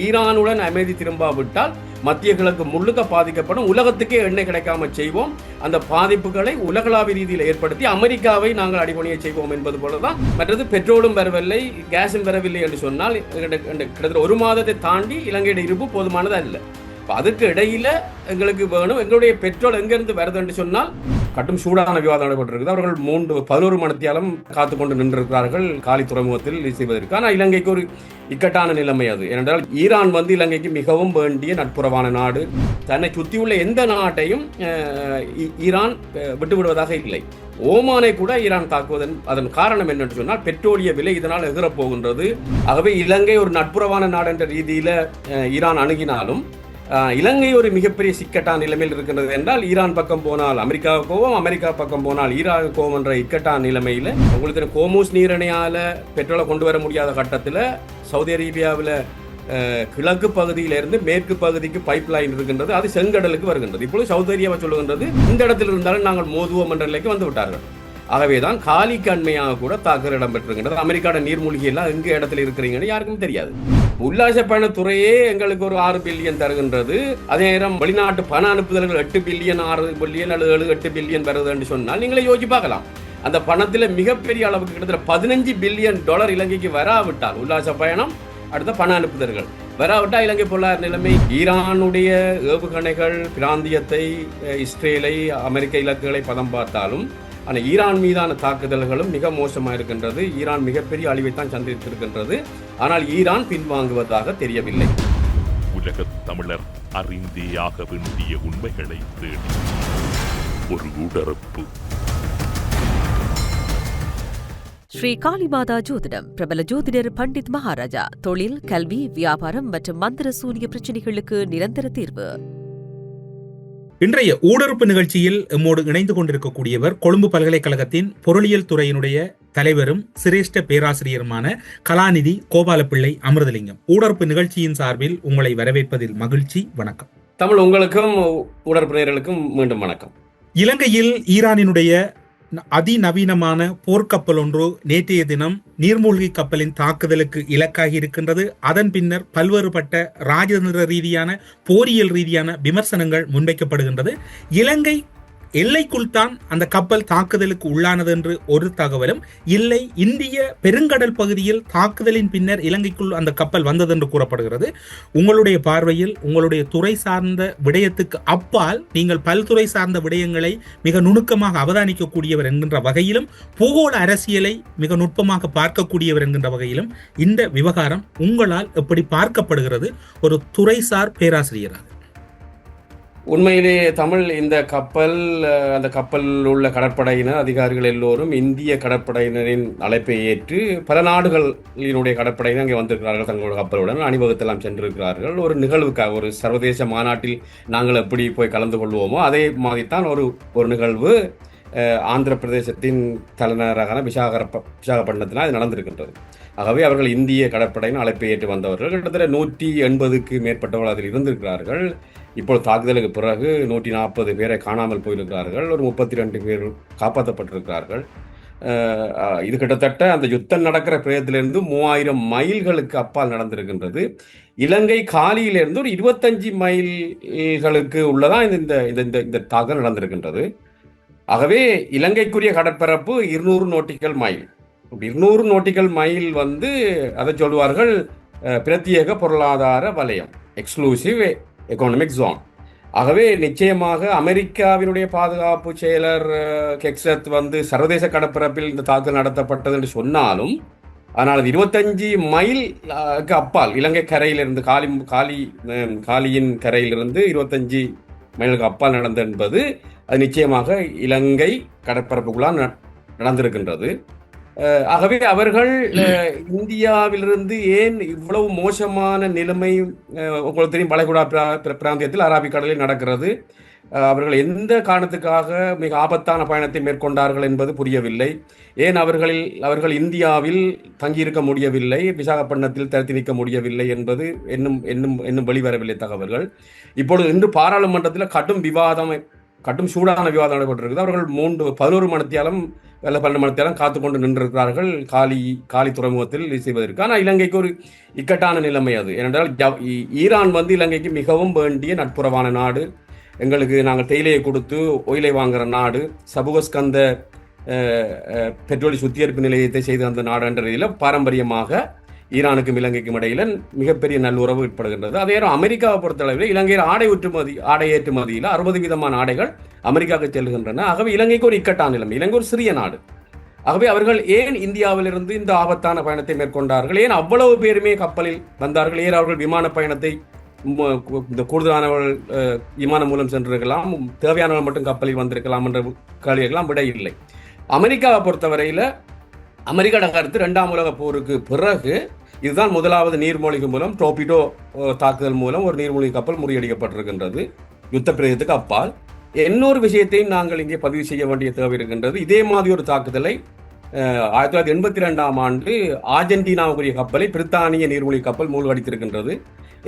ஈரானுடன் அமைதி திரும்பாவிட்டால் மத்திய கிழக்கு முழுக்க பாதிக்கப்படும், உலகத்துக்கே எண்ணெய் கிடைக்காம செய்வோம், அந்த பாதிப்புகளை உலகளாவிய ரீதியில் ஏற்படுத்தி அமெரிக்காவை நாங்கள் அடிபணிய செய்வோம் என்பது போலதான். மற்றது பெட்ரோலும் வரவில்லை, கேஸும் வரவில்லை என்று சொன்னால் கிட்டத்தட்ட ஒரு மாதத்தை தாண்டி இலங்கையுடைய இருப்பு போதுமானது அல்ல. அதுக்கு இடையில எங்களுக்கு வேணும், எங்களுடைய பெட்ரோல் எங்கிருந்து வருது என்று சொன்னால் கட்டும் சூடான விவாதம் நடைபெற்றிருக்குது. அவர்கள் 11 மணித்தியாலம் காத்துக்கொண்டு நின்றிருக்கிறார்கள் காலி துறைமுகத்தில் செய்வதற்கு. ஆனால் இலங்கைக்கு ஒரு இக்கட்டான நிலைமை அது. ஏனென்றால் ஈரான் இலங்கைக்கு மிகவும் வேண்டிய நட்புறவான நாடு. தன்னை சுற்றியுள்ள எந்த நாட்டையும் ஈரான் விட்டுவிடுவதாக இல்லை. ஓமானை கூட ஈரான் தாக்குவதன் அதன் காரணம் என்னென்று சொன்னால் பெட்ரோலிய விலை இதனால் எதிரப் போகின்றது. ஆகவே இலங்கை ஒரு நட்புறவான நாடு என்ற ரீதியில் ஈரான் அணுகினாலும் இலங்கை ஒரு மிகப்பெரிய சிக்கட்டான நிலைமையில் இருக்கின்றது என்றால் ஈரான் பக்கம் போனால் அமெரிக்காவுக்கு கோவம், அமெரிக்கா பக்கம் போனால் ஈரான் கோவம் என்ற இக்கட்டான நிலைமையில் உங்களுக்கு கோமூஸ் நீரணையால் பெட்ரோலை கொண்டு வர முடியாத கட்டத்தில் சவுதி அரேபியாவில் கிழக்கு பகுதியிலிருந்து மேற்கு பகுதிக்கு பைப் லைன் இருக்கின்றது. அது செங்கடலுக்கு வருகின்றது. இப்பொழுது சவுதி அரேபியா சொல்லுகின்றது இந்த இடத்தில் இருந்தாலும் நாங்கள் மோதுவோம் என்ற நிலைக்கு வந்து விட்டார்கள். ஆகவேதான் காலிக்கு அண்மையாக கூட தாக்குதல் இடம்பெற்றிருக்கின்றது. அமெரிக்காவோட நீர்மூழ்கி எல்லாம் எங்க இடத்துல இருக்கிறீங்கன்னு யாருக்கும் தெரியாது. உல்லாச பயணத்துறையே எங்களுக்கு ஒரு 6 பில்லியன் தருகின்றது. அதே நேரம் வெளிநாட்டு பண அனுப்புதல்கள் 8 பில்லியன் 6 பில்லியன் அல்லது 7-8 பில்லியன் வருது என்று சொன்னால் நீங்களே யோசிச்சு பார்க்கலாம். அந்த பணத்தில் மிகப்பெரிய அளவுக்கு கிட்டத்தட்ட $15 பில்லியன் இலங்கைக்கு வராவிட்டால் உல்லாச பயணம் அடுத்த பண அனுப்புதல்கள் வராவிட்டால் இலங்கை பொருளாதார நிலைமை, ஈரானுடைய ஏவுகணைகள் பிராந்தியத்தை, இஸ்ரேலை, அமெரிக்க இலக்குகளை பதம் பார்த்தாலும் ஆனால் ஈரான் மீதான தாக்குதல்களும் மிக மோசமாக இருக்கின்றது. ஈரான் மிகப்பெரிய அழிவைத்தான் சந்தித்திருக்கின்றது. ஆனால் ஈரான் பின்வாங்குவதாக தெரியவில்லை. உலக தமிழர் அறிந்தேயாக வேண்டிய உண்மைகளை தேடி ஒரு உடறப்பு. ஸ்ரீ காளிமாதா ஜோதிடம் பிரபல ஜோதிடர் பண்டித் மகாராஜா. தொழில், கல்வி, வியாபாரம் மற்றும் மந்திர சூனிய பிரச்சனைகளுக்கு நிரந்தர தீர்வு. இன்றைய ஊடறுப்பு நிகழ்ச்சியில் எம்மோடு இணைந்து கொண்டிருக்கக்கூடியவர் கொழும்பு பல்கலைக்கழகத்தின் பொருளியல் துறையினுடைய தலைவரும் சிரேஷ்ட பேராசிரியருமான கலாநிதி கோபாலப்பிள்ளை அமிர்தலிங்கம். ஊடறுப்பு நிகழ்ச்சியின் சார்பில் உங்களை வரவேற்பதில் மகிழ்ச்சி. வணக்கம். தமிழ் உங்களுக்கும் ஊடறுப்பு நேயர்களுக்கும் மீண்டும் வணக்கம். இலங்கையில் ஈரானினுடைய அதிநவீனமான போர்க்கப்பல் ஒன்று நேற்றைய தினம் நீர்மூழ்கி கப்பலின் தாக்குதலுக்கு இலக்காகி இருக்கின்றது. அதன் பின்னர் பல்வேறுபட்ட ராஜதந்திர ரீதியான போரியல் ரீதியான விமர்சனங்கள் முன்வைக்கப்படுகின்றது. இலங்கை எல்லைக்குள் தான் அந்த கப்பல் தாக்குதலுக்கு உள்ளானது என்று ஒரு தகவலும் இல்லை, இந்திய பெருங்கடல் பகுதியில் தாக்குதலின் பின்னர் இலங்கைக்குள் அந்த கப்பல் வந்தது என்று கூறப்படுகிறது. உங்களுடைய பார்வையில் உங்களுடைய துறை சார்ந்த விடயத்துக்கு அப்பால் நீங்கள் பல்துறை சார்ந்த விடயங்களை மிக நுணுக்கமாக அவதானிக்கக்கூடியவர் என்கின்ற வகையிலும் பூகோள அரசியலை மிக நுட்பமாக பார்க்கக்கூடியவர் என்கின்ற வகையிலும் இந்த விவகாரம் உங்களால் எப்படி பார்க்கப்படுகிறது ஒரு துறைசார் பேராசிரியராக? உண்மையிலே தமிழ் இந்த கப்பல், அந்த கப்பலில் உள்ள கடற்படையினர் அதிகாரிகள் எல்லோரும் இந்திய கடற்படையினரின் அழைப்பை ஏற்று பல நாடுகளினுடைய கடற்படையினர் அங்கே வந்திருக்கிறார்கள். தங்களோட கப்பலுடன் அணிவகுத்தெல்லாம் சென்றிருக்கிறார்கள். ஒரு நிகழ்வுக்காக, ஒரு சர்வதேச மாநாட்டில் நாங்கள் எப்படி போய் கலந்து கொள்வோமோ அதே மாதிரித்தான் ஒரு நிகழ்வு ஆந்திர பிரதேசத்தின் தலைநகரான விசாகப்பட்டினத்தில் அது நடந்திருக்கின்றது. ஆகவே அவர்கள் இந்திய கடற்படையின் அழைப்பை ஏற்று வந்தவர்கள். கிட்டத்தட்ட 180க்கு மேற்பட்டவர்கள் அதில் இருந்திருக்கிறார்கள். இப்போது தாக்குதலுக்கு பிறகு 140 பேரை காணாமல் போயிருக்கிறார்கள். ஒரு 32 பேர் காப்பாற்றப்பட்டிருக்கிறார்கள். இது கிட்டத்தட்ட அந்த யுத்தம் நடக்கிற பிரதேசத்திலிருந்து 3000 மைல்களுக்கு அப்பால் நடந்திருக்கின்றது. இலங்கை காலியிலிருந்து ஒரு 25 மைல்களுக்கு உள்ளதான் இந்த தாக்குதல் நடந்திருக்கின்றது. ஆகவே இலங்கைக்குரிய கடற்பரப்பு 200 நோட்டிக்கல் மைல். 200 நோட்டிக்கல் மைல் அதை சொல்வார்கள் பிரத்யேக பொருளாதார வலயம், எக்ஸ்க்ளூசிவ் எக்கனாமிக் ஜோன். ஆகவே நிச்சயமாக அமெரிக்காவினுடைய பாதுகாப்பு செயலர் கெக்ஸத் சர்வதேச கடற்பரப்பில் இந்த தாக்குதல் நடத்தப்பட்டது என்று சொன்னாலும், ஆனால் 25 மைலுக்கு அப்பால் இலங்கை கரையிலிருந்து காலியின் கரையிலிருந்து 25 மைலுக்கு அப்பால் நடந்தது என்பது அது நிச்சயமாக இலங்கை கடற்பரப்புக்குள்ளால் நடந்திருக்கின்றது. ஆகவே அவர்கள் இந்தியாவிலிருந்து ஏன் இவ்வளவு மோசமான நிலைமை, உங்களுக்கு தெரியும் வளைகுடா பிராந்தியத்தில் அரபிக்கடலில் நடக்கிறது, அவர்கள் எந்த காரணத்துக்காக மிக ஆபத்தான பயணத்தை மேற்கொண்டார்கள் என்பது புரியவில்லை. ஏன் அவர்கள் இந்தியாவில் தங்கியிருக்க முடியவில்லை, விசாகப்பட்டினத்தில் தடுத்து நிற்க முடியவில்லை என்பது இன்னும் வெளிவரவில்லை தகவல்கள். இப்பொழுது இன்று பாராளுமன்றத்தில் கடும் சூடான விவாதம் நடைபெற்றிருக்கிறது. அவர்கள் 11 மணித்தியாலம் அல்ல 12 மணி நேரம் காத்துக்கொண்டு நின்றிருக்கிறார்கள் காலி துறைமுகத்தில் செய்வதற்கு. ஆனால் இலங்கைக்கு ஒரு இக்கட்டான நிலைமை அது. ஏனென்றால் ஈரான் வந்து இலங்கைக்கு மிகவும் வேண்டிய நட்புறவான நாடு. எங்களுக்கு நாங்கள் தேயிலையை கொடுத்து ஒயிலை வாங்குகிற நாடு, சபுகஸ்கந்த பெட்ரோலி சுத்திகரிப்பு நிலையத்தை செய்து அந்த நாடு என்ற ரீதியில் பாரம்பரியமாக ஈரானுக்கும் இலங்கைக்கும் இடையில மிகப்பெரிய நல்லுறவு ஏற்படுகின்றது. அதே நேரம் அமெரிக்காவை பொறுத்தளவில் இலங்கையில் ஆடை ஏற்றுமதியில் 60 விதமான ஆடைகள் அமெரிக்காவுக்கு செல்கின்றன. ஆகவே இலங்கைக்கு ஒரு இக்கட்டான நிலைமை. இலங்கை ஒரு சிறிய நாடு. ஆகவே அவர்கள் ஏன் இந்தியாவிலிருந்து இந்த ஆபத்தான பயணத்தை மேற்கொண்டார்கள்? ஏன் அவ்வளவு பேருமே கப்பலில் வந்தார்கள்? ஏன் அவர்கள் விமான பயணத்தை இந்த கூடுதலானவர்கள் விமானம் மூலம் சென்றிருக்கலாம், தேவையானவர்கள் மட்டும் கப்பலில் வந்திருக்கலாம் என்ற கேள்விகளாம் விட இல்லை. அமெரிக்காவை பொறுத்தவரையில் அமெரிக்கா கருத்து 2ஆம் உலக போருக்கு பிறகு இதுதான் முதலாவது நீர்மூழ்கி மூலம் டோபிடோ தாக்குதல் மூலம் ஒரு நீர்மூழ்கி கப்பல் முறியடிக்கப்பட்டிருக்கின்றது யுத்த பிரதேசத்துக்கு அப்பால். இன்னொரு விஷயத்தையும் நாங்கள் இங்கே பதிவு செய்ய வேண்டிய தேவை இருக்கின்றது. இதே மாதிரி ஒரு தாக்குதலை 1982ஆம் ஆண்டு ஆர்ஜென்டினாவுக்குரிய கப்பலை பிரித்தானிய நீர்மூழ்கி கப்பல் மூழ்கடித்திருக்கின்றது.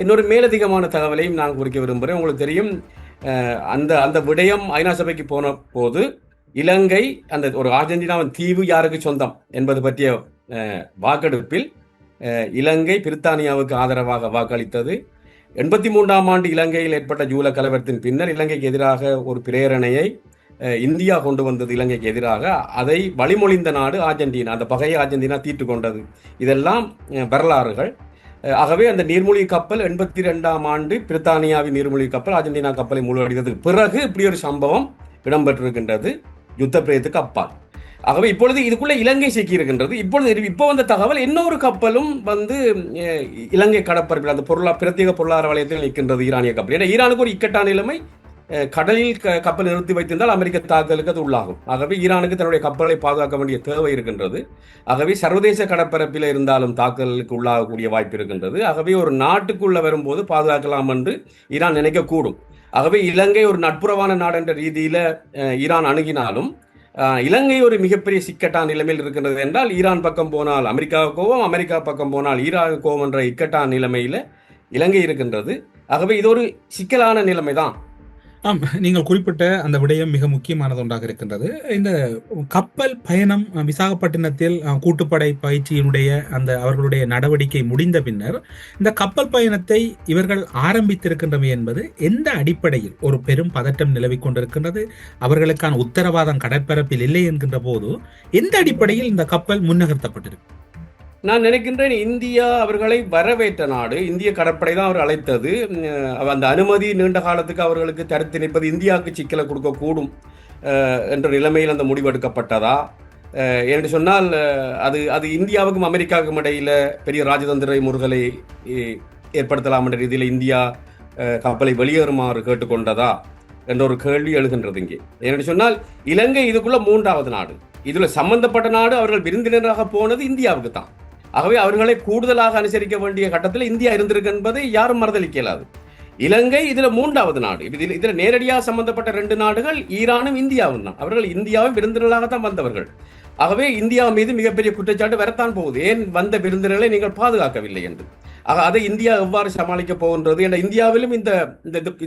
இன்னொரு மேலதிகமான தகவலையும் நான் குறிக்க விரும்புகிறேன். உங்களுக்கு தெரியும், அந்த விடயம் ஐநா சபைக்கு போன போது இலங்கை அந்த ஒரு ஆர்ஜென்டினாவின் தீவு யாருக்கு சொந்தம் என்பது பற்றிய வாக்கெடுப்பில் இலங்கை பிரித்தானியாவுக்கு ஆதரவாக வாக்களித்தது. 83ஆம் ஆண்டு இலங்கையில் ஏற்பட்ட ஜூலை கலவரத்தின் பின்னர் இலங்கைக்கு எதிராக ஒரு பிரேரணையை இந்தியா கொண்டு வந்தது. இலங்கைக்கு எதிராக அதை வழிமொழிந்த நாடு ஆர்ஜென்டினா. அந்த பகையை ஆர்ஜென்டினா தீர்த்து கொண்டது. இதெல்லாம் வரலாறுகள். ஆகவே அந்த நீர்மூழ்கி கப்பல் 82ஆம் ஆண்டு பிரித்தானியாவின் நீர்மூழ்கி கப்பல் ஆர்ஜென்டினா கப்பலை மூழ்கடித்ததுக்கு பிறகு இப்படி ஒரு சம்பவம் இடம்பெற்றிருக்கின்றது யுத்த பிரதேசத்துக்கு அப்பால். ஆகவே இப்பொழுது இதுக்குள்ள இலங்கை சிக்கியிருக்கின்றது. இப்போ வந்த தகவல் இன்னொரு கப்பலும் வந்து இலங்கை கடற்பரப்பில் அந்த பிரத்யேக பொருளாதார வலயத்தில் நிற்கின்றது ஈரானிய கப்பல். ஏன்னா ஈரானுக்கு ஒரு இக்கட்டான நிலைமை. கடலில் கப்பல் நிறுத்தி வைத்திருந்தால் அமெரிக்க தாக்குதலுக்கு அது உள்ளாகும். ஆகவே ஈரானுக்கு தன்னுடைய கப்பலை பாதுகாக்க வேண்டிய தேவை இருக்கின்றது. ஆகவே சர்வதேச கடற்பரப்பில் இருந்தாலும் தாக்குதலுக்கு உள்ளாகக்கூடிய வாய்ப்பு இருக்கின்றது. ஆகவே ஒரு நாட்டுக்குள்ள வரும்போது பாதுகாக்கலாம் என்று ஈரான் நினைக்கக்கூடும். ஆகவே இலங்கை ஒரு நட்புறவான நாடு என்ற ரீதியில் ஈரான் அணுகினாலும் இலங்கை ஒரு மிகப்பெரிய சிக்கட்டான நிலைமையில் இருக்கின்றது என்றால் ஈரான் பக்கம் போனால் அமெரிக்காவுக்கு கோவம், அமெரிக்கா பக்கம் போனால் ஈரானுக்கு கோவம் என்ற இக்கட்டான நிலைமையில் இலங்கை இருக்கின்றது. ஆகவே இது ஒரு சிக்கலான நிலைமை தான். நீங்கள் குறிப்பிட்ட அந்த விடயம் மிக முக்கியமானது ஒன்றாக இருக்கின்றது. இந்த கப்பல் பயணம் விசாகப்பட்டினத்தில் கூட்டுப்படை பயிற்சியினுடைய அந்த அவர்களுடைய நடவடிக்கை முடிந்த பின்னர் இந்த கப்பல் பயணத்தை இவர்கள் ஆரம்பித்திருக்கின்றமை என்பது எந்த அடிப்படையில் ஒரு பெரும் பதட்டம் நிலவிக் கொண்டிருக்கின்றது? அவர்களுக்கான உத்தரவாதம் கடற்பரப்பில் இல்லை என்கின்ற போது எந்த அடிப்படையில் இந்த கப்பல் முன்னகர்த்தப்பட்டிருக்கு? நான் நினைக்கின்றேன் இந்தியா அவர்களை வரவேற்ற நாடு. இந்திய கடற்படை தான் அவர் அழைத்தது. அந்த அனுமதி நீண்ட காலத்துக்கு அவர்களுக்கு தடுத்து நிற்பது இந்தியாவுக்கு சிக்கலை கொடுக்கக்கூடும் என்ற நிலைமையில் அந்த முடிவு எடுக்கப்பட்டதா என்று சொன்னால் அது இந்தியாவுக்கும் அமெரிக்காவுக்கும் இடையில் பெரிய ராஜதந்திர முறுகலை ஏற்படுத்தலாம் என்ற ரீதியில் இந்தியா கப்பலை வெளியேறுமாறு கேட்டுக்கொண்டதா என்ற ஒரு கேள்வி எழுகின்றது இங்கே. என்று சொன்னால் இலங்கை இதுக்குள்ள 3வது நாடு. இதுல சம்பந்தப்பட்ட நாடு அவர்கள் விருந்தினராக போனது இந்தியாவுக்கு தான். ஆகவே அவர்களை கூடுதலாக அனுசரிக்க வேண்டிய கட்டத்தில் இந்தியா இருந்திருக்கு என்பதை யாரும் மறுதளிக்க இயலாது. இலங்கை இதுல 3வது நாடு. இதுல நேரடியாக சம்பந்தப்பட்ட 2 நாடுகள் ஈரானும் இந்தியாவும் தான். அவர்கள் இந்தியாவும் விருந்தினராகத்தான் வந்தவர்கள். ஆகவே இந்தியா மீது மிகப்பெரிய குற்றச்சாட்டு வரத்தான் போகுது. ஏன் வந்த விருந்தினர்களை நீங்கள் பாதுகாக்கவில்லை என்று. அதை இந்தியா எவ்வாறு சமாளிக்க போகின்றது என்ற இந்தியாவிலும்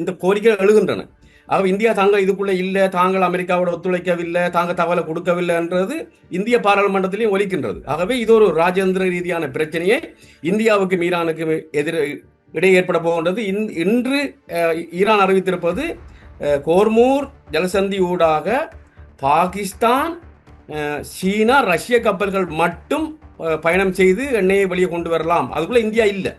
இந்த கோரிக்கைகள் எழுகின்றன. ஆகவே இந்தியா தாங்கள் இதுக்குள்ள இல்லை, தாங்கள் அமெரிக்காவோட ஒத்துழைக்கவில்லை, தாங்கள் தகவலை கொடுக்கவில்லை என்றது இந்திய பாராளுமன்றத்திலையும் ஒலிக்கின்றது. ஆகவே இது ஒரு ராஜேந்திர ரீதியான பிரச்சனையை இந்தியாவுக்கும் ஈரானுக்கும் இடையே ஏற்பட போகின்றது. இன்று ஈரான் அறிவித்திருப்பது கோர்மூர் ஜலசந்தி ஊடாக பாகிஸ்தான், சீனா, ரஷ்ய கப்பல்கள் மட்டும் பயணம் செய்து எண்ணெயை வெளியே கொண்டு வரலாம். அதுக்குள்ள இந்தியா இல்லை.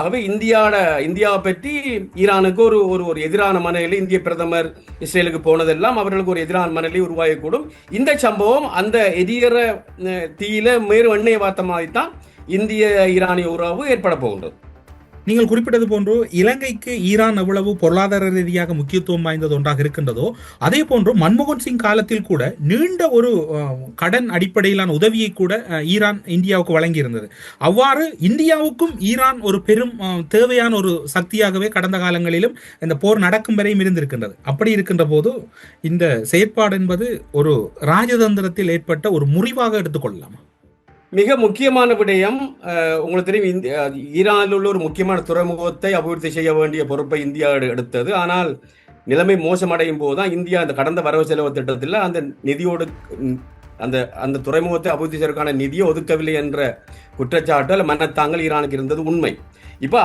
ஆகவே இந்தியாவை பற்றி ஈரானுக்கு ஒரு எதிரான மனநிலை, இந்திய பிரதமர் இஸ்ரேலுக்கு போனதெல்லாம் அவர்களுக்கு ஒரு எதிரான மனநிலை உருவாகக்கூடும். இந்த சம்பவம் அந்த எரியிற தீயில மேலும் எண்ணெயை வார்த்த மாதிரி தான் இந்திய ஈரானிய உறவு ஏற்பட போகின்றது. நீங்கள் குறிப்பிட்டது போன்று இலங்கைக்கு ஈரான் எவ்வளவு பொருளாதார ரீதியாக முக்கியத்துவம் வாய்ந்தது ஒன்றாக இருக்கின்றதோ அதே போன்று மன்மோகன் சிங் காலத்தில் கூட நீண்ட ஒரு கடன் அடிப்படையிலான உதவியை கூட ஈரான் இந்தியாவுக்கு வழங்கியிருந்தது. அவ்வாறு இந்தியாவுக்கும் ஈரான் ஒரு பெரும் தேவையான ஒரு சக்தியாகவே கடந்த காலங்களிலும் இந்த போர் நடக்கும் வரையும் இருந்திருக்கின்றது. அப்படி இருக்கின்ற போது இந்த செயற்பாடு என்பது ஒரு ராஜதந்திரத்தில் ஏற்பட்ட ஒரு முறிவாக எடுத்துக்கொள்ளலாமா? மிக முக்கியமான விடயம், உங்களுக்கு தெரியும், ஈரானில் உள்ள ஒரு முக்கியமான துறைமுகத்தை அபிவிருத்தி செய்ய வேண்டிய பொறுப்பை இந்தியா எடுத்தது. ஆனால் நிலைமை மோசமடையும் போதுதான் இந்தியா அந்த கடந்த வரவு செலவு திட்டத்தில் அந்த நிதியோடு அந்த அந்த துறைமுகத்தை அபிவிருத்தி செய்வதற்கான நிதியை ஒதுக்கவில்லை என்ற குற்றச்சாட்டு அல்ல மனத்தாங்கள் ஈரானுக்கு இருந்தது உண்மை. இப்போ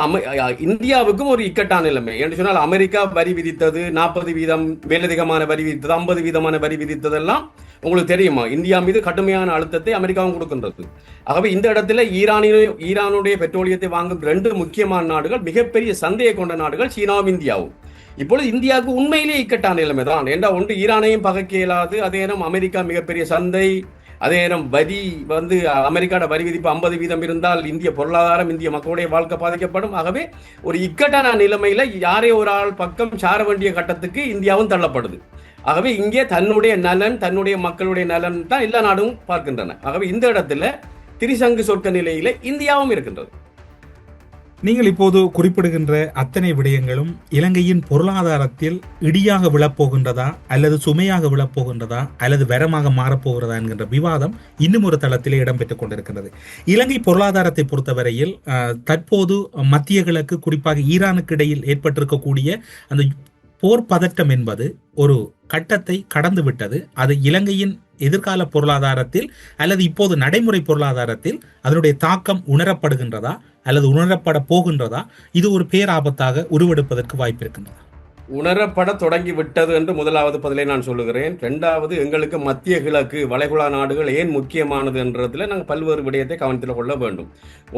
இந்தியாவுக்கும் ஒரு இக்கட்டான நிலைமை என்று சொன்னால், அமெரிக்கா வரி விதித்தது 40% மேலதிகமான வரி விதித்தது, 50% வரி விதித்ததெல்லாம் உங்களுக்கு தெரியுமா? இந்தியா மீது கடுமையான அழுத்தத்தை அமெரிக்காவும் கொடுக்கின்றது. ஆகவே இந்த இடத்துல ஈரானுடைய பெட்ரோலியத்தை வாங்கும் 2 முக்கியமான நாடுகள், மிகப்பெரிய சந்தையை கொண்ட நாடுகள் சீனாவும் இந்தியாவும். இப்பொழுது இந்தியாவுக்கு உண்மையிலேயே இக்கட்டான நிலைமை தான். ஏன்னா ஒன்று ஈரானையும் பகைக்க இயலாது, அதே நேரம் அமெரிக்கா மிகப்பெரிய சந்தை, அதே நேரம் வரி அமெரிக்காவோட வரி விதிப்பு 50% இருந்தால் இந்திய பொருளாதாரம், இந்திய மக்களுடைய வாழ்க்கை பாதிக்கப்படும். ஆகவே ஒரு இக்கட்டான நிலைமையில யாரே ஒரு ஆள் பக்கம் சார வேண்டிய கட்டத்துக்கு இந்தியாவும் தள்ளப்படுது. ஆகவே இங்கே தன்னுடைய நலன், தன்னுடைய மக்களுடைய நலன் தான் எல்லா நாடும் பார்க்கின்றன. ஆகவே இந்த இடத்துல திரிசங்கு சொற்க நிலையில இந்தியாவும் இருக்கின்றது. நீங்கள் இப்போது குறிப்பிடுகின்ற அத்தனை விடயங்களும் இலங்கையின் பொருளாதாரத்தில் இடியாக விழப்போகின்றதா அல்லது சுமையாக விழப்போகின்றதா அல்லது வரமாக மாறப்போகிறதா என்கின்ற விவாதம் இன்னும் ஒரு தளத்திலே இடம்பெற்றுக் கொண்டிருக்கின்றது. இலங்கை பொருளாதாரத்தை பொறுத்தவரையில் தற்போது மத்திய கிழக்கு, குறிப்பாக ஈரானுக்கு இடையில் ஏற்பட்டிருக்கக்கூடிய அந்த போர் பதட்டம் என்பது ஒரு கட்டத்தை கடந்து விட்டது. அது இலங்கையின் எதிர்கால பொருளாதாரத்தில் அல்லது இப்போது நடைமுறை பொருளாதாரத்தில் அதனுடைய தாக்கம் உணரப்படுகின்றதா அல்லது உணரப்பட போகின்றதா? இது ஒரு பேராபத்தாக உருவெடுப்பதற்கு வாய்ப்பு இருக்கின்றதா? உணரப்பட தொடங்கி விட்டது என்று முதலாவது பதிலை நான் சொல்லுகிறேன். 2வது, எங்களுக்கு மத்திய கிழக்கு வளைகுடா நாடுகள் ஏன் முக்கியமானது என்றதுல நாங்கள் பல்வேறு விடயத்தை கவனத்தில் கொள்ள வேண்டும்.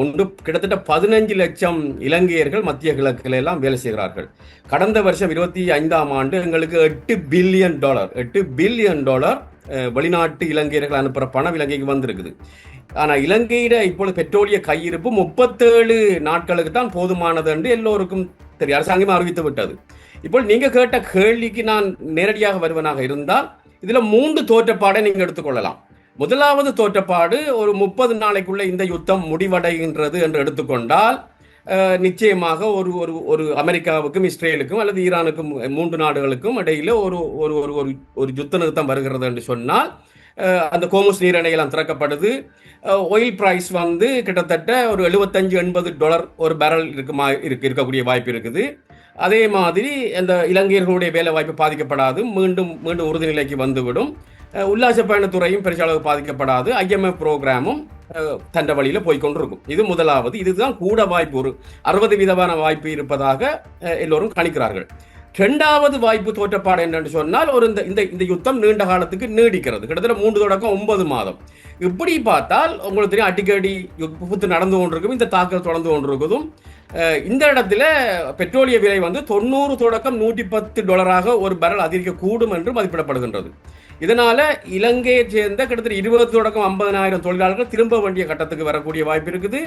ஒன்று, கிட்டத்தட்ட 15 லட்சம் இலங்கையர்கள் மத்திய கிழக்கில் எல்லாம் வேலை செய்கிறார்கள். கடந்த வருஷம் 25ஆம் ஆண்டு எங்களுக்கு $8 பில்லியன் வெளிநாட்டு இலங்கையர்கள் அனுப்புகிற பணம் இலங்கைக்கு வந்திருக்குது. ஆனால் இலங்கையிட இப்பொழுது பெட்ரோலிய கையிருப்பு 37 நாட்களுக்கு தான் போதுமானது என்று எல்லோருக்கும் தெரியும், அரசாங்கமே அறிவித்து விட்டது. இப்போ நீங்க கேட்ட கேள்விக்கு நான் நேரடியாக வருவனாக இருந்தால், இதுல 3 தோற்றப்பாடை நீங்க எடுத்துக்கொள்ளலாம். முதலாவது தோற்றப்பாடு, ஒரு 30 நாளைக்குள்ள இந்த யுத்தம் முடிவடைகின்றது என்று எடுத்துக்கொண்டால் நிச்சயமாக ஒரு அமெரிக்காவுக்கும் இஸ்ரேலுக்கும் அல்லது ஈரானுக்கும் 3 நாடுகளுக்கும் இடையில ஒரு யுத்த நிறுத்தம் வருகிறது என்று சொன்னால், அந்த கோமுஸ் நீரிணையெல்லாம் திறக்கப்படுது. ஆயில் பிரைஸ் கிட்டத்தட்ட ஒரு $75-80 ஒரு பேரல் இருக்கக்கூடிய வாய்ப்பு இருக்குது. அதே மாதிரி அந்த இலங்கையர்களுடைய வேலை வாய்ப்பு பாதிக்கப்படாது, மீண்டும் உறுதிநிலைக்கு வந்துவிடும். உல்லாச பயணத்துறையும் பெரிய அளவு பாதிக்கப்படாது. IMF புரோகிராமும் தண்ட வழியில போய்கொண்டிருக்கும். இது முதலாவது. இதுதான் கூட வாய்ப்பு, ஒரு 60% வாய்ப்பு இருப்பதாக எல்லோரும் கணிக்கிறார்கள். 2வது வாய்ப்பு தோற்றப்பாடு என்னன்னு சொன்னால், இந்த யுத்தம் நீண்ட காலத்துக்கு நீடிக்கிறது, கிட்டத்தட்ட 3 தொடக்கம் 9 மாதம். இப்படி பார்த்தால் உங்களுக்கு தெரியும், அடிக்கடி யுத்தம் நடந்து கொண்டிருக்கும், இந்த தாக்கல் தொடர்ந்து கொண்டிருக்குதும். இந்த இடத்துல பெட்ரோலிய விலை 90 தொடக்கம் $110 ஒரு பேரல் அதிகரிக்க கூடும் என்று மதிப்பிடப்படுகின்றது. இதனால இலங்கையை சேர்ந்த கிட்டத்தட்ட 20 தொடக்கம் 50,000 தொழிலாளர்கள் திரும்ப வேண்டிய கட்டத்துக்கு வரக்கூடிய வாய்ப்பு இருக்குது.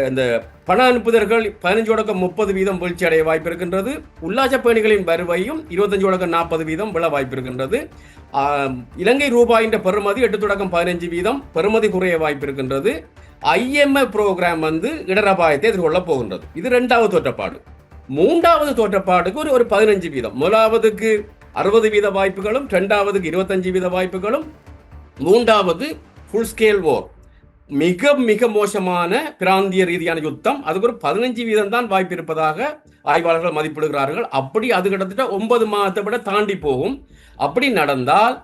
இந்த பண அனுப்புதல்கள் 15 தொடக்கம் 30% வீழ்ச்சி அடைய வாய்ப்பு இருக்கின்றது. உல்லாச பயணிகளின் வருவையும் 25 தொடக்கம் 40% விழ வாய்ப்பு இருக்கின்றது. இலங்கை ரூபாயின் பெறுமதி 8 தொடக்கம் 15% பெறுமதி குறைய வாய்ப்பு இருக்கின்றது. IMF புரோகிராம் இடரபாயத்தை எதிர்கொள்ள போகின்றது. இது 2வது தோற்றப்பாடு. 3வது தோற்றப்பாடுக்கு ஒரு 15%. முதலாவதுக்கு 60% வாய்ப்புகளும், 2வதுக்கு 25% வாய்ப்புகளும், 3வது ஃபுல் ஸ்கேல் வார், மிக மோசமான பிராந்திய ரீதியான யுத்தம், அதுக்கு ஒரு 15% தான் வாய்ப்பு இருப்பதாக ஆய்வாளர்கள் மதிப்பிடுகிறார்கள். அப்படி அது கிட்டத்தட்ட 9 மாதத்தை விட தாண்டி போகும். அப்படி நடந்தால்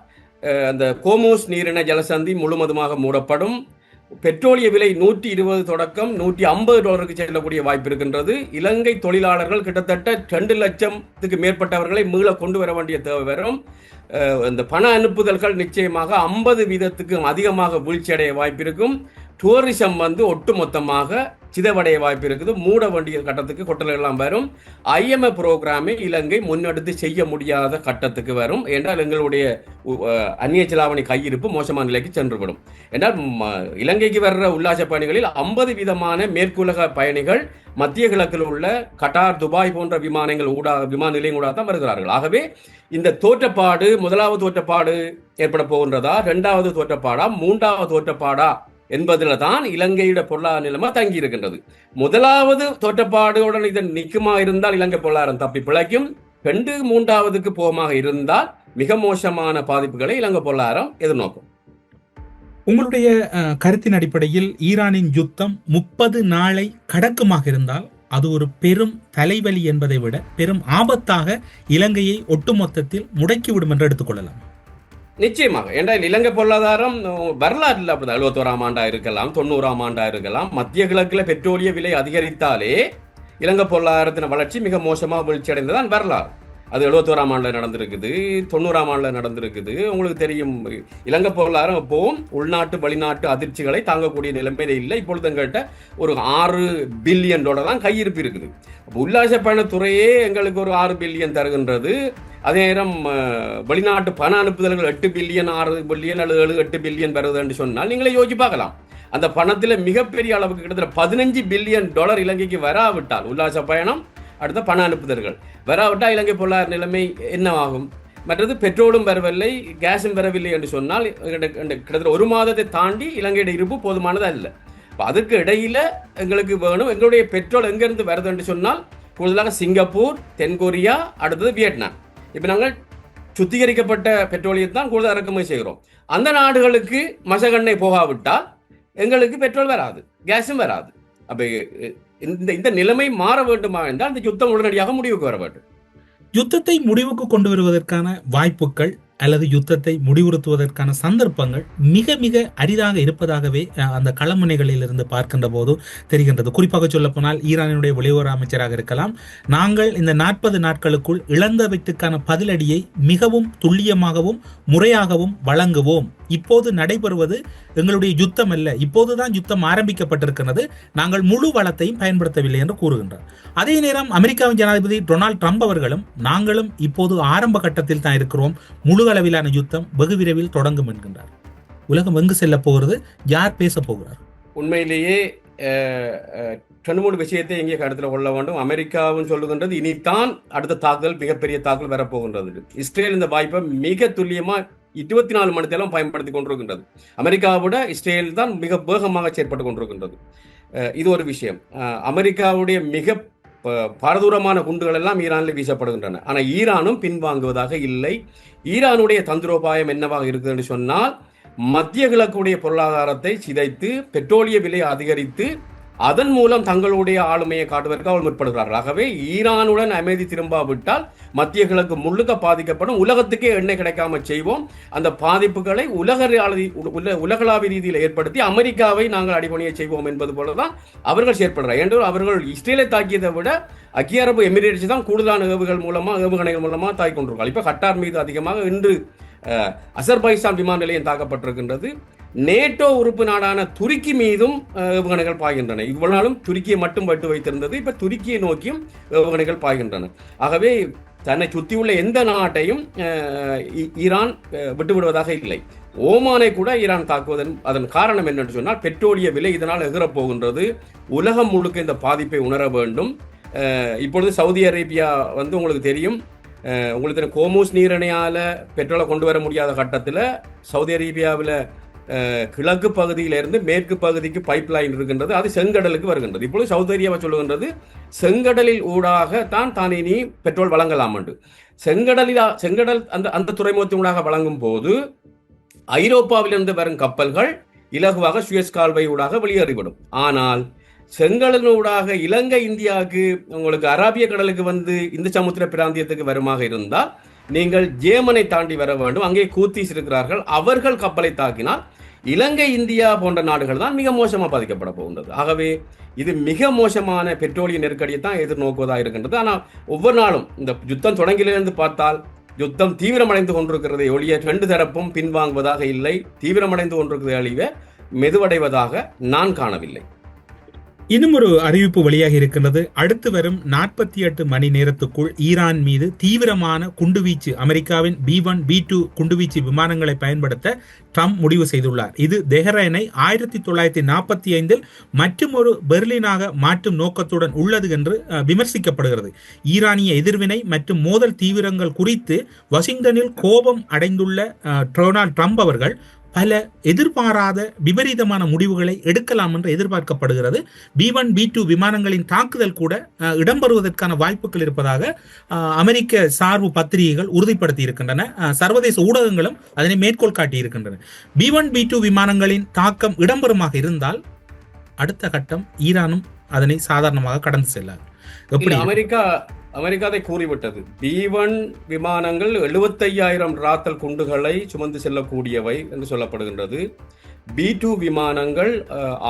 அந்த கோமோஸ் நீரிணை ஜலசந்தி முழுவதுமாக மூடப்படும். பெட்ரோலிய விலை 120 தொடக்கம் $150 செல்லக்கூடிய வாய்ப்பு இருக்கின்றது. இலங்கை தொழிலாளர்கள் கிட்டத்தட்ட 2 லட்சத்துக்கு மேற்பட்டவர்களை மீள கொண்டு வர வேண்டிய தேவை வரும். இந்த பண அனுப்புதல்கள் நிச்சயமாக 50% அதிகமாக வீழ்ச்சி அடைய வாய்ப்பு இருக்கும். டூரிசம் ஒட்டுமொத்தமாக சிதவடைய வாய்ப்பு இருக்குது. மூட வேண்டிய கட்டத்துக்கு கொட்டல் எல்லாம் வரும். IMF புரோகிராமை இலங்கை முன்னெடுத்து செய்ய முடியாத கட்டத்துக்கு வரும். என்றால் எங்களுடைய அந்நிய செலாவணி கையிருப்பு மோசமான நிலைக்கு சென்றுவிடும். என்றால் இலங்கைக்கு வர்ற உல்லாச பயணிகளில் 50% மேற்குலக பயணிகள் மத்திய கிழக்கில் உள்ள கட்டார், துபாய் போன்ற விமான நிலையம் ஊடாக தான் வருகிறார்கள். ஆகவே இந்த தோற்றப்பாடு, முதலாவது தோற்றப்பாடு ஏற்பட போகின்றதா, 2வது தோற்றப்பாடா, 3வது தோற்றப்பாடா என்பதில் தான் இலங்கையோட பொருளாதார நிலைமை தங்கி இருக்கின்றது. முதலாவது தோற்றப்பாடுடன் இதன் நிற்குமா இருந்தால் இலங்கை பொருளாதாரம் தப்பி பிழைக்கும். 2, 3வதுக்கு போகமாக இருந்தால் மிக மோசமான பாதிப்புகளை இலங்கை பொருளாதாரம் எதிர்நோக்கும். உங்களுடைய கருத்தின் அடிப்படையில் ஈரானின் யுத்தம் 30 நாளை கடக்குமாக இருந்தால் அது ஒரு பெரும் தலைவலி என்பதை விட பெரும் ஆபத்தாக இலங்கையை ஒட்டுமொத்தத்தில் முடக்கிவிடும் என்று எடுத்துக்கொள்ளலாம். நிச்சயமாக. என்றால் இலங்கை பொருளாதாரம் வரலாற்றில் அப்படிதான் 71ஆம் ஆண்டா இருக்கலாம், 90ஆம் ஆண்டா இருக்கலாம். மத்திய கிழக்கில் பெட்ரோலிய விலை அதிகரித்தாலே இலங்கை பொருளாதாரத்தின் வளர்ச்சி மிக மோசமாக வீழ்ச்சி அடைந்ததான் வரலாறு. அது 71ஆம் ஆண்டில் நடந்திருக்குது, 90ஆம் ஆண்டில் நடந்திருக்குது. உங்களுக்கு தெரியும், இலங்கை பொருளாதாரம் எப்பவும் உள்நாட்டு வெளிநாட்டு அதிர்ச்சிகளை தாங்கக்கூடிய நிலைமையில இல்லை. இப்பொழுது எங்கள்கிட்ட ஒரு $6 பில்லியன் தான் கையிருப்பு இருக்குது. உல்லாச பயணத்துறையே எங்களுக்கு ஒரு 6 பில்லியன் தருகின்றது. அதே நேரம் வெளிநாட்டு பண அனுப்புதல்கள் 8 பில்லியன் 6 பில்லியன் அல்லது 7-8 பில்லியன் வருது என்று சொன்னால் நீங்களே யோசிச்சு பார்க்கலாம். அந்த பணத்தில் மிகப்பெரிய அளவுக்கு கிட்டத்தட்ட $15 பில்லியன் இலங்கைக்கு வராவிட்டால், உல்லாச பயணம் அடுத்த பண அனுப்புதல்கள் வராவிட்டால் இலங்கை பொருளாதார நிலைமை என்னவாகும்? மற்றது பெட்ரோலும் வரவில்லை, கேஸும் வரவில்லை என்று சொன்னால் கிட்டத்தட்ட 1 மாதத்தை தாண்டி இலங்கையோட இருப்பு போதுமானது அல்ல. அதுக்கு இடையில எங்களுக்கு வேணும். எங்களுடைய பெட்ரோல் எங்கிருந்து வருது என்று சொன்னால் கூடுதலாக சிங்கப்பூர், தென்கொரியா, அடுத்தது வியட்நாம். இப்போ நாங்கள் சுத்திகரிக்கப்பட்ட பெட்ரோலியத்தான் கூடுதல் இறக்குமதி செய்கிறோம். அந்த நாடுகளுக்கு மசகெண்ணெய் போகாவிட்டால் எங்களுக்கு பெட்ரோல் வராது, கேஸும் வராது. அப்போ இந்த நிலைமை மாற வேண்டுமா என்றால் இந்த யுத்தம் உடனடியாக முடிவுக்கு வர வேண்டும். யுத்தத்தை முடிவுக்கு கொண்டு வருவதற்கான வாய்ப்புகள் அல்லது யுத்தத்தை முடிவுறுத்துவதற்கான சந்தர்ப்பங்கள் மிக மிக அரிதாக இருப்பதாகவே அந்த களமுனைகளில் இருந்து பார்க்கின்ற போது தெரிகின்றது. குறிப்பாக சொல்ல போனால் ஈரானுடைய வெளியுறவு அமைச்சராக இருக்கலாம், நாங்கள் இந்த 40 நாட்களுக்குள் இழந்தவற்றுக்கான பதிலடியை மிகவும் துல்லியமாகவும் முறையாகவும் வழங்குவோம். இப்போது நடைபெறுவது எங்களுடைய யுத்தம் அல்ல, இப்போதுதான் யுத்தம் ஆரம்பிக்கப்பட்டிருக்கிறது, நாங்கள் முழு வளத்தையும் பயன்படுத்தவில்லை என்று கூறுகின்றார். அதே நேரம் அமெரிக்காவின் ஜனாதிபதி டொனால்ட் ட்ரம்ப் அவர்களும் நாங்களும் இப்போது ஆரம்ப கட்டத்தில் தான் இருக்கிறோம், முழு அளவிலான யுத்தம் வெகு விரைவில் தொடங்கும் என்கின்றார். உலகம் எங்கு செல்ல போகிறது, யார் பேச போகிறார்? உண்மையிலேயே 2-3 விஷயத்தை இங்கே கருத்தில் கொள்ள வேண்டும். அமெரிக்காவும் சொல்லுகின்றது இனித்தான் அடுத்த தாக்குதல், மிகப்பெரிய தாக்குதல் வரப்போகின்றது. இஸ்ரேல் இந்த வாய்ப்பை மிக துல்லியமாக 24 மணி நேரம் பயன்படுத்தி கொண்டிருக்கின்றது. அமெரிக்காவோட இஸ்ரேல் தான் மிக வேகமாக செயற்பட்டு கொண்டிருக்கின்றது. இது ஒரு விஷயம். அமெரிக்காவுடைய மிக பாரதூரமான குண்டுகள் எல்லாம் ஈரானில் வீசப்படுகின்றன. ஆனால் ஈரானும் பின்வாங்குவதாக இல்லை. ஈரானுடைய தந்திரோபாயம் என்னவாக இருக்குது என்று சொன்னால், மத்திய கிழக்குடைய பொருளாதாரத்தை சிதைத்து பெட்ரோலிய விலை அதிகரித்து அதன் மூலம் தங்களுடைய ஆளுமையை காட்டுவதற்கு அவள் முற்படுகிறார்கள். ஆகவே ஈரானுடன் அமைதி திரும்பாவிட்டால் மத்திய கிழக்கு முழுக்க பாதிக்கப்படும். உலகத்துக்கே எண்ணெய் கிடைக்காம செய்வோம். அந்த பாதிப்புகளை உலகளாவிய ரீதியில் ஏற்படுத்தி அமெரிக்காவை நாங்கள் அடிபணிய செய்வோம் என்பது போலதான் அவர்கள் செயற்படுறார். என்று அவர்கள் இஸ்ரேலை தாக்கியதை விட ஐக்கிய அரபு எமிரேட்ஸ் தான் கூடுதலான ஏவுகணைகள் மூலமாக தாக்கி கொண்டிருக்கிறார்கள். இப்ப கட்டார் மீது அதிகமாக இன்று அசர்பைசான் விமான நிலையம் தாக்கப்பட்டிருக்கின்றது. நேட்டோ உறுப்பு நாடான துருக்கி மீதும் ஏவுகணைகள் பாய்கின்றன. இவ்வளவு நாளும் துருக்கியை மட்டும் விட்டு வைத்திருந்தது, இப்ப துருக்கியை நோக்கியும் ஏவுகணைகள் பாய்கின்றன. ஆகவே தன்னை சுற்றியுள்ள எந்த நாட்டையும் ஈரான் விட்டுவிடுவதாக இல்லை. ஓமானை கூட ஈரான் தாக்குவதன் அதன் காரணம் என்னென்று சொன்னால், பெட்ரோலிய விலை இதனால் எகிரப்போகின்றது. உலகம் முழுக்க இந்த பாதிப்பை உணர வேண்டும். இப்பொழுது சவுதி அரேபியா உங்களுக்கு தெரியும், உங்களுக்கு கோமூஸ் நீரிணையால் பெட்ரோலை கொண்டு வர முடியாத கட்டத்தில் சவுதி அரேபியாவில் கிழக்கு பகுதியிலிருந்து மேற்கு பகுதிக்கு பைப் லைன் இருக்கின்றது. அது செங்கடலுக்கு வருகின்றது. இப்பொழுது சவுதி அரேபியா சொல்லுகின்றது செங்கடலில் ஊடாக தான் இனி பெட்ரோல் வழங்கலாம் என்று. செங்கடல் அந்த துறைமுகத்தினூடாக வழங்கும் போது ஐரோப்பாவிலிருந்து வரும் கப்பல்கள் இலகுவாக சுயஸ் கால்வாய் ஊடாக வெளியேறிவிடும். ஆனால் செங்கடலூடாக இலங்கை இந்தியாவுக்கு உங்களுக்கு அராபிய கடலுக்கு இந்த சமுத்திர பிராந்தியத்துக்கு வருமாக இருந்தால் நீங்கள் ஜேமனை தாண்டி வர வேண்டும். அங்கே கூத்தீஸ் இருக்கிறார்கள். அவர்கள் கப்பலை தாக்கினால் இலங்கை இந்தியா போன்ற நாடுகள் தான் மிக மோசமாக பாதிக்கப்பட போகின்றது. ஆகவே இது மிக மோசமான பெட்ரோலிய நெருக்கடியை தான் எதிர்நோக்குவதாக இருக்கின்றது. ஆனால் ஒவ்வொரு நாளும் இந்த யுத்தம் தொடங்கிலிருந்து பார்த்தால் யுத்தம் தீவிரமடைந்து கொண்டிருக்கிறதை ஒழிய 2 தரப்பும் பின்வாங்குவதாக இல்லை. தீவிரமடைந்து கொண்டிருக்கிறதை அழிவே மெதுவடைவதாக நான் காணவில்லை. இன்னும் ஒரு அறிவிப்பு வெளியாக இருக்கின்றது. அடுத்து வரும் 48 மணி நேரத்துக்குள் ஈரான் மீது தீவிரமான குண்டுவீச்சு, அமெரிக்காவின் B1, B2 குண்டுவீச்சு விமானங்களை பயன்படுத்த ட்ரம்ப் முடிவு செய்துள்ளார். இது தெஹ்ரானை 1945 மற்றும் ஒரு பெர்லினாக மாற்றும் நோக்கத்துடன் உள்ளது என்று விமர்சிக்கப்படுகிறது. ஈரானிய எதிர்வினை மற்றும் மோதல் தீவிரங்கள் குறித்து வாஷிங்டனில் கோபம் அடைந்துள்ள டொனால்ட் ட்ரம்ப் அவர்கள் பல எதிர்பாராத விபரீதமான முடிவுகளை எடுக்கலாம் என்று எதிர்பார்க்கப்படுகிறது. B1, B2 விமானங்களின் தாக்குதல் கூட இடம்பெறுவதற்கான வாய்ப்புகள் இருப்பதாக அமெரிக்க சார்பு பத்திரிகைகள் உறுதிப்படுத்தி இருக்கின்றன. சர்வதேச ஊடகங்களும் அதனை மேற்கோள் காட்டி இருக்கின்றன. B1, B2 விமானங்களின் தாக்கம் இடம்பெறுமாக இருந்தால் அடுத்த கட்டம் ஈரானும் அதனை சாதாரணமாக கடந்து செல்லாது. அமெரிக்கா அதை கூறிவிட்டது. B-1 விமானங்கள் 75,000 ராத்தல் குண்டுகளை சுமந்து செல்லக்கூடியவை என்று சொல்லப்படுகின்றது. B-2 விமானங்கள்